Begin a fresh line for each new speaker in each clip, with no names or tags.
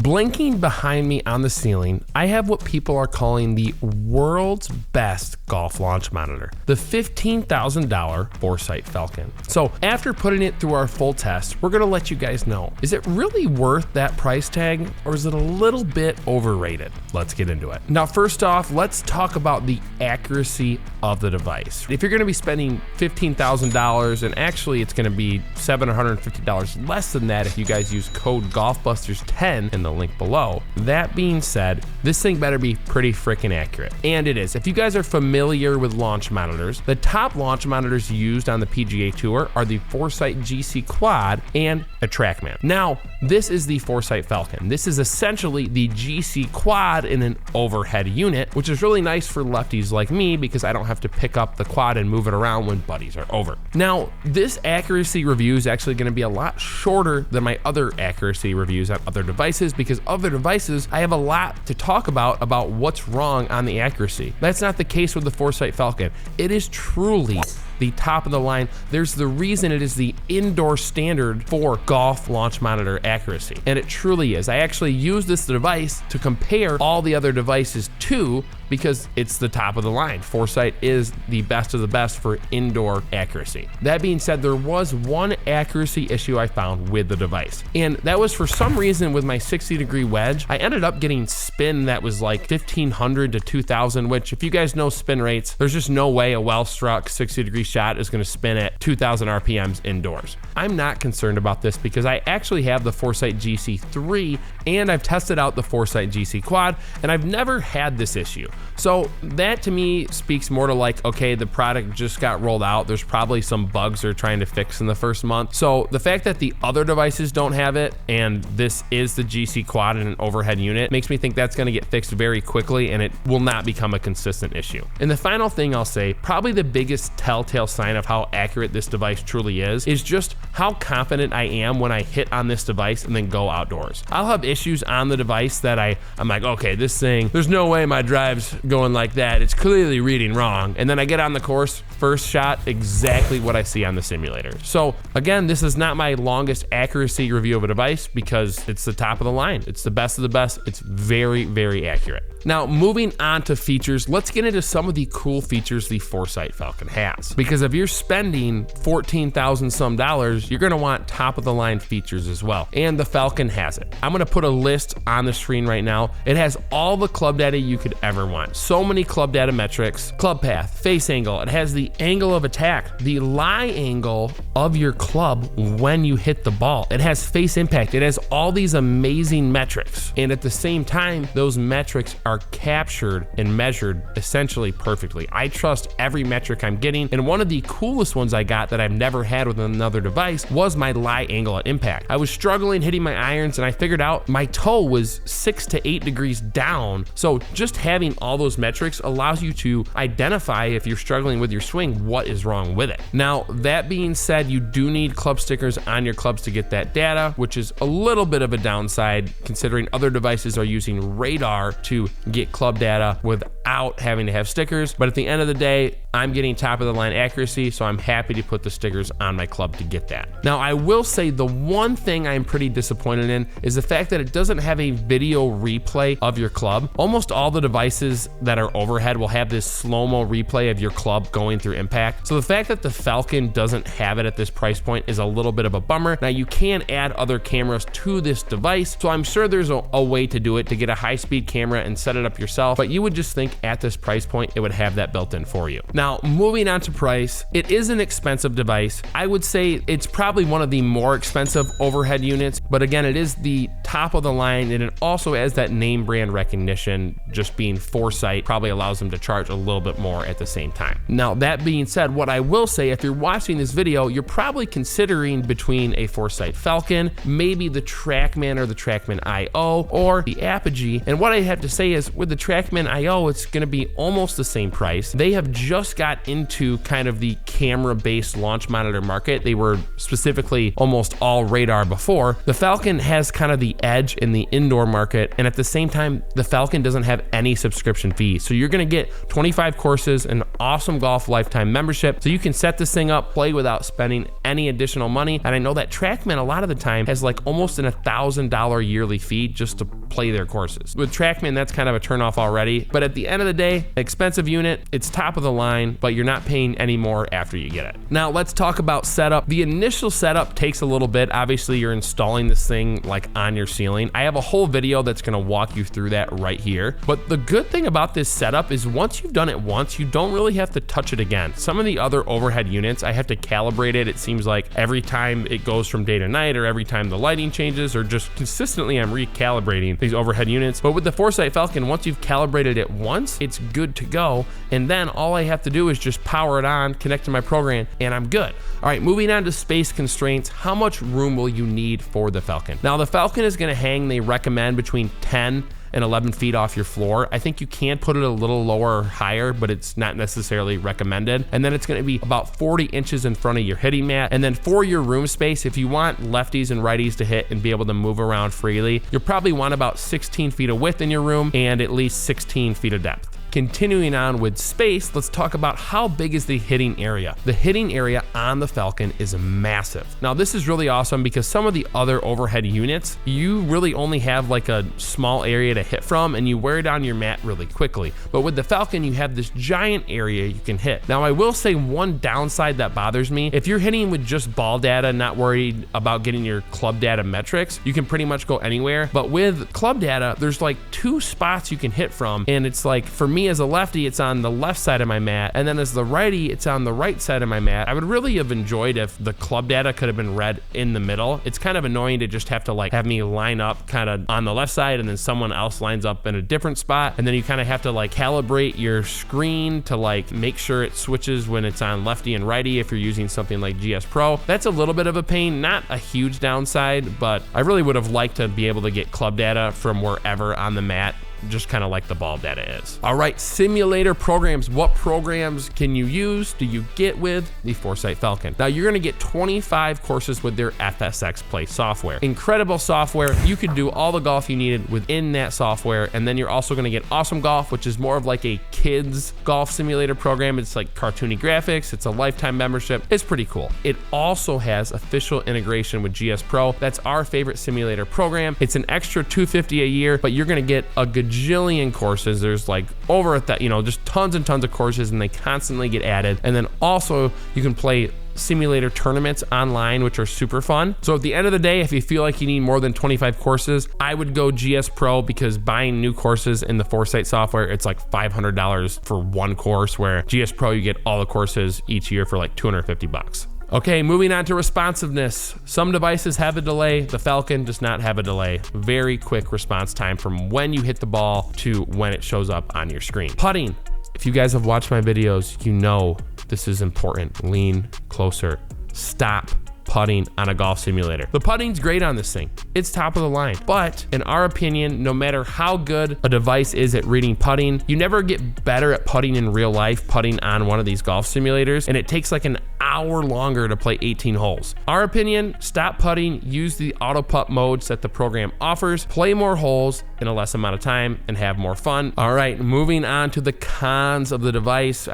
blinking behind me on the ceiling, I have what people are calling the world's best golf launch monitor, the $15,000 ForeSight Falcon. So after putting it through our full test, we're gonna let you guys know, is it really worth that price tag, or is it a little bit overrated? Let's get into it. Now, first off, let's talk about the accuracy of the device. If you're gonna be spending $15,000, and actually it's gonna be $750 less than that if you guys use code GolfBusters10 in the link below. That being said, this thing better be pretty freaking accurate. And it is. If you guys are familiar with launch monitors, the top launch monitors used on the PGA Tour are the ForeSight GC Quad and a Trackman. Now, this is the ForeSight Falcon. This is essentially the GC Quad in an overhead unit, which is really nice for lefties like me because I don't have to pick up the quad and move it around when buddies are over. Now, this accuracy review is actually going to be a lot shorter than my other accuracy reviews on other devices, because other devices, I have a lot to talk about what's wrong on the accuracy. That's not the case with the ForeSight Falcon. It is truly the top of the line. There's the reason it is the indoor standard for golf launch monitor accuracy, and it truly is. I actually use this device to compare all the other devices to, because it's the top of the line. ForeSight is the best of the best for indoor accuracy. That being said, there was one accuracy issue I found with the device, and that was for some reason with my 60-degree wedge, I ended up getting spin that was like 1,500 to 2,000, which if you guys know spin rates, there's just no way a well-struck 60-degree shot is gonna spin at 2,000 RPMs indoors. I'm not concerned about this because I actually have the ForeSight GC3 and I've tested out the ForeSight GC Quad, and I've never had this issue. So that to me speaks more to like, okay, the product just got rolled out. There's probably some bugs they're trying to fix in the first month. So the fact that the other devices don't have it and this is the GC Quad in an overhead unit makes me think that's gonna get fixed very quickly and it will not become a consistent issue. And the final thing I'll say, probably the biggest telltale sign of how accurate this device truly is just how confident I am when I hit on this device and then go outdoors. I'll have issues on the device that I'm like, okay, this thing, there's no way my drive's going like that. It's clearly reading wrong. And then I get on the course, first shot, exactly what I see on the simulator. So again, this is not my longest accuracy review of a device because it's the top of the line. It's the best of the best. It's very, very accurate. Now, moving on to features, let's get into some of the cool features the ForeSight Falcon has. Because if you're spending $14,000 some dollars, you're gonna want top of the line features as well. And the Falcon has it. I'm gonna put a list on the screen right now. It has all the club data you could ever want. So many club data metrics, club path, face angle. It has the angle of attack, the lie angle of your club when you hit the ball. It has face impact. It has all these amazing metrics. And at the same time, those metrics are captured and measured essentially perfectly. I trust every metric I'm getting, and one of the coolest ones I got that I've never had with another device was my lie angle at impact. I was struggling hitting my irons and I figured out my toe was 6 to 8 degrees down. So just having all those metrics allows you to identify if you're struggling with your swing, what is wrong with it. Now, that being said, you do need club stickers on your clubs to get that data, which is a little bit of a downside considering other devices are using radar to get club data without having to have stickers. But at the end of the day, I'm getting top of the line accuracy, so I'm happy to put the stickers on my club to get that. Now, I will say the one thing I'm pretty disappointed in is the fact that it doesn't have a video replay of your club. Almost all the devices that are overhead will have this slow-mo replay of your club going through impact. So the fact that the Falcon doesn't have it at this price point is a little bit of a bummer. Now, you can add other cameras to this device, so I'm sure there's a way to do it, to get a high-speed camera and set it up yourself, but you would just think at this price point, it would have that built in for you. Now, moving on to price, it is an expensive device. I would say it's probably one of the more expensive overhead units, but again, it is the top of the line, and it also has that name brand recognition. Just being ForeSight probably allows them to charge a little bit more at the same time. Now, that being said, what I will say, if you're watching this video, you're probably considering between a ForeSight Falcon, maybe the Trackman or the Trackman IO, or the Apogee. And what I have to say is with the Trackman IO, it's gonna be almost the same price. They have just got into kind of the camera-based launch monitor market. They were specifically almost all radar before. The Falcon has kind of the edge in the indoor market, and at the same time, the Falcon doesn't have any subscription fee. So you're gonna get 25 courses, an awesome golf lifetime membership, so you can set this thing up, play without spending any additional money. And I know that Trackman a lot of the time has like almost an $1,000 yearly fee just to play their courses. With Trackman, that's kind of a turnoff already, but at the end of the day, expensive unit, it's top of the line, but you're not paying any more after you get it. Now let's talk about setup. The initial setup takes a little bit. Obviously you're installing this thing like on your ceiling. I have a whole video that's gonna walk you through that right here. But the good thing about this setup is once you've done it once, you don't really have to touch it again. Some of the other overhead units, I have to calibrate it. It seems like every time it goes from day to night, or every time the lighting changes, or just consistently I'm recalibrating these overhead units. But with the ForeSight Falcon, once you've calibrated it once, it's good to go. And then all I have to do is just power it on, connect to my program, and I'm good. All right, moving on to space constraints. How much room will you need for the Falcon? Now the Falcon is gonna hang, they recommend between 10 and 11 feet off your floor. I think you can put it a little lower or higher, but it's not necessarily recommended. And then it's gonna be about 40 inches in front of your hitting mat. And then for your room space, if you want lefties and righties to hit and be able to move around freely, you'll probably want about 16 feet of width in your room and at least 16 feet of depth. Continuing on with space, let's talk about how big is the hitting area. The hitting area on the Falcon is massive. Now this is really awesome because some of the other overhead units, you really only have like a small area to hit from and you wear down your mat really quickly. But with the Falcon, you have this giant area you can hit. Now I will say one downside that bothers me, if you're hitting with just ball data, not worried about getting your club data metrics, you can pretty much go anywhere. But with club data, there's like 2 spots you can hit from, and it's like, for me as a lefty, it's on the left side of my mat, and then as the righty, it's on the right side of my mat. I would really have enjoyed if the club data could have been read in the middle. It's kind of annoying to just have to like have me line up kind of on the left side and then someone else lines up in a different spot, and then you kind of have to like calibrate your screen to like make sure it switches when it's on lefty and righty if you're using something like GS Pro. That's a little bit of a pain, not a huge downside, but I really would have liked to be able to get club data from wherever on the mat, just kind of like the ball data is. All right, simulator programs. What programs can you use? Do you get with the ForeSight Falcon? Now you're gonna get 25 courses with their FSX Play software. Incredible software. You could do all the golf you needed within that software, and then you're also gonna get Awesome Golf, which is more of like a kids golf simulator program. It's like cartoony graphics. It's a lifetime membership. It's pretty cool. It also has official integration with GS Pro. That's our favorite simulator program. It's an extra $250 a year, but you're gonna get a gajillion courses. There's like over just tons and tons of courses, and they constantly get added. And then also you can play simulator tournaments online, which are super fun. So at the end of the day, if you feel like you need more than 25 courses, I would go GS Pro, because buying new courses in the ForeSight software, it's like $500 for one course, where GS Pro, you get all the courses each year for like $250. Okay, moving on to responsiveness. Some devices have a delay. The Falcon does not have a delay. Very quick response time from when you hit the ball to when it shows up on your screen. Putting. If you guys have watched my videos, you know this is important. Lean closer. Stop putting on a golf simulator. The putting's great on this thing. It's top of the line. But in our opinion, no matter how good a device is at reading putting, you never get better at putting in real life, putting on one of these golf simulators, and it takes like an hour longer to play 18 holes. Our opinion, stop putting, use the auto putt modes that the program offers, play more holes in a less amount of time, and have more fun. All right, moving on to the cons of the device.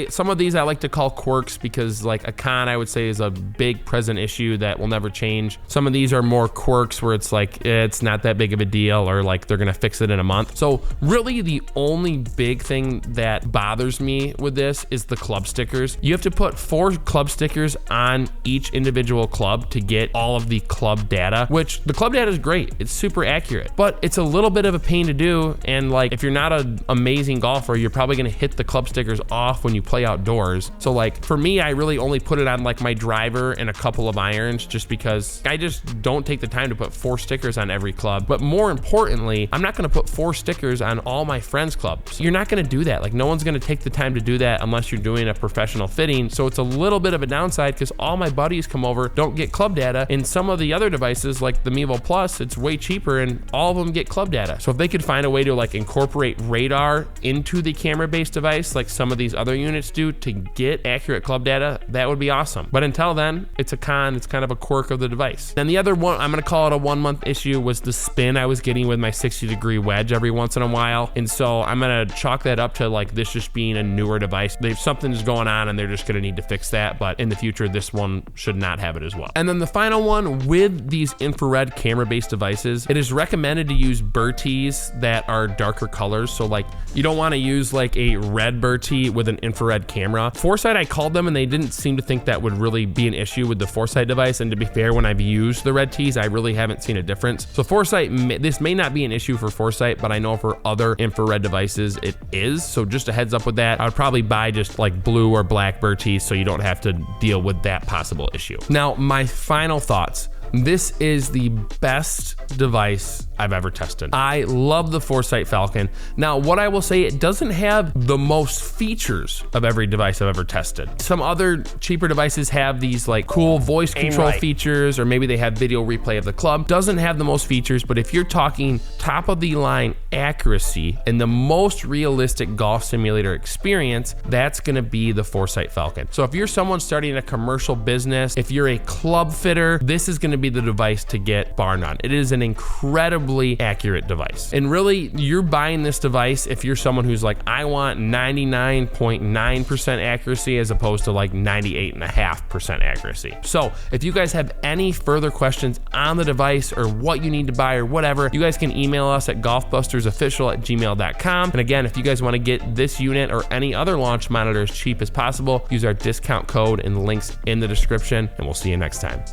Some of these I like to call quirks, because like a con I would say is a big present issue that will never change. Some of these are more quirks where it's like, it's not that big of a deal, or like they're gonna fix it in a month. So really the only big thing that bothers me with this is the club stickers. You have to put 4 club stickers on each individual club to get all of the club data, which the club data is great. It's super accurate, but it's a little bit of a pain to do. And like, if you're not an amazing golfer, you're probably gonna hit the club stickers off when you play outdoors. So like for me, I really only put it on like my driver and a couple of irons, just because I just don't take the time to put 4 stickers on every club. But more importantly, I'm not gonna put 4 stickers on all my friends' clubs. You're not gonna do that. Like, no one's gonna take the time to do that unless you're doing a professional fitting. So it's a little bit bit of a downside because all my buddies come over, don't get club data, and some of the other devices like the Mevo Plus, it's way cheaper and all of them get club data. So if they could find a way to like incorporate radar into the camera-based device like some of these other units do to get accurate club data, that would be awesome. But until then, it's a con, it's kind of a quirk of the device. And the other one, I'm gonna call it a 1 month issue, was the spin I was getting with my 60-degree wedge every once in a while. And so I'm gonna chalk that up to like this just being a newer device. Something's going on and they're just gonna need to fix that. But in the future, this one should not have it as well. And then the final one, with these infrared camera-based devices, it is recommended to use Bertees that are darker colors. So like you don't wanna use like a red Bertee with an infrared camera. ForeSight, I called them and they didn't seem to think that would really be an issue with the ForeSight device. And to be fair, when I've used the red tees, I really haven't seen a difference. So ForeSight, this may not be an issue for ForeSight, but I know for other infrared devices it is. So just a heads up with that. I would probably buy just like blue or black Bertees so you don't have to deal with that possible issue. Now, my final thoughts. This is the best device I've ever tested. I love the ForeSight Falcon. Now, what I will say, it doesn't have the most features of every device I've ever tested. Some other cheaper devices have these like cool voice control features, or maybe they have video replay of the club. Doesn't have the most features, but if you're talking top of the line accuracy and the most realistic golf simulator experience, that's gonna be the ForeSight Falcon. So if you're someone starting a commercial business, if you're a club fitter, this is gonna be the device to get, bar none. It is an incredibly accurate device. And really, you're buying this device if you're someone who's like, I want 99.9% accuracy as opposed to like 98.5% accuracy. So if you guys have any further questions on the device or what you need to buy or whatever, you guys can email us at golfbustersofficial@gmail.com. And again, if you guys want to get this unit or any other launch monitor as cheap as possible, use our discount code and links in the description, and we'll see you next time.